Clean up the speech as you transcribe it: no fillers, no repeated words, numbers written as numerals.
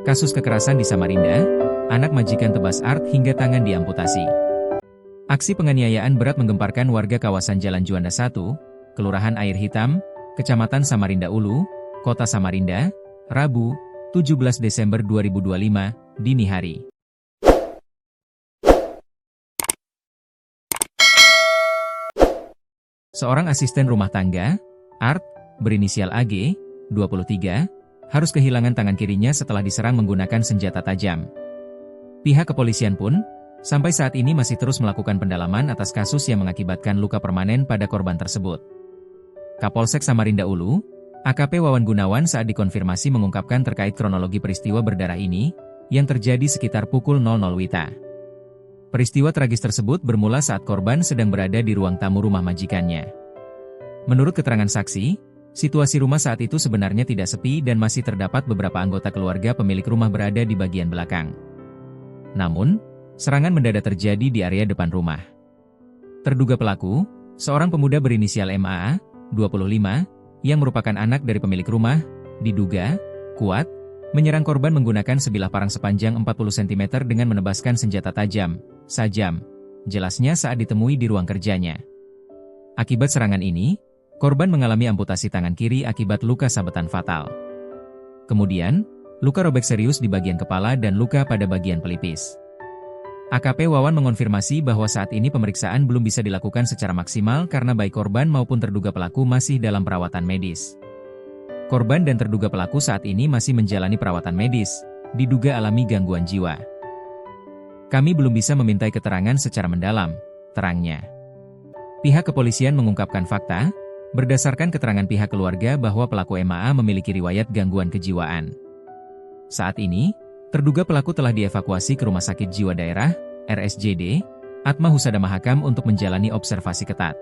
Kasus kekerasan di Samarinda, anak majikan tebas Art hingga tangan diamputasi. Aksi penganiayaan berat menggemparkan warga kawasan Jalan Juanda 1, Kelurahan Air Hitam, Kecamatan Samarinda Ulu, Kota Samarinda, Rabu, 17 Desember 2025, dini hari. Seorang asisten rumah tangga, Art, berinisial AG, 23, harus kehilangan tangan kirinya setelah diserang menggunakan senjata tajam. Pihak kepolisian pun, sampai saat ini masih terus melakukan pendalaman atas kasus yang mengakibatkan luka permanen pada korban tersebut. Kapolsek Samarinda Ulu, AKP Wawan Gunawan saat dikonfirmasi mengungkapkan terkait kronologi peristiwa berdarah ini, yang terjadi sekitar pukul 00 WITA. Peristiwa tragis tersebut bermula saat korban sedang berada di ruang tamu rumah majikannya. Menurut keterangan saksi, situasi rumah saat itu sebenarnya tidak sepi dan masih terdapat beberapa anggota keluarga pemilik rumah berada di bagian belakang. Namun, serangan mendadak terjadi di area depan rumah. Terduga pelaku, seorang pemuda berinisial MAA, 25, yang merupakan anak dari pemilik rumah, diduga kuat menyerang korban menggunakan sebilah parang sepanjang 40 cm dengan menebaskan senjata tajam, sajam, jelasnya saat ditemui di ruang kerjanya. Akibat serangan ini, korban mengalami amputasi tangan kiri akibat luka sabetan fatal. Kemudian, luka robek serius di bagian kepala dan luka pada bagian pelipis. AKP Wawan mengonfirmasi bahwa saat ini pemeriksaan belum bisa dilakukan secara maksimal karena baik korban maupun terduga pelaku masih dalam perawatan medis. Korban dan terduga pelaku saat ini masih menjalani perawatan medis, diduga alami gangguan jiwa. Kami belum bisa memintai keterangan secara mendalam, terangnya. Pihak kepolisian mengungkapkan fakta, berdasarkan keterangan pihak keluarga bahwa pelaku MAA memiliki riwayat gangguan kejiwaan. Saat ini, terduga pelaku telah dievakuasi ke Rumah Sakit Jiwa Daerah, RSJD, Atma Husada Mahakam untuk menjalani observasi ketat.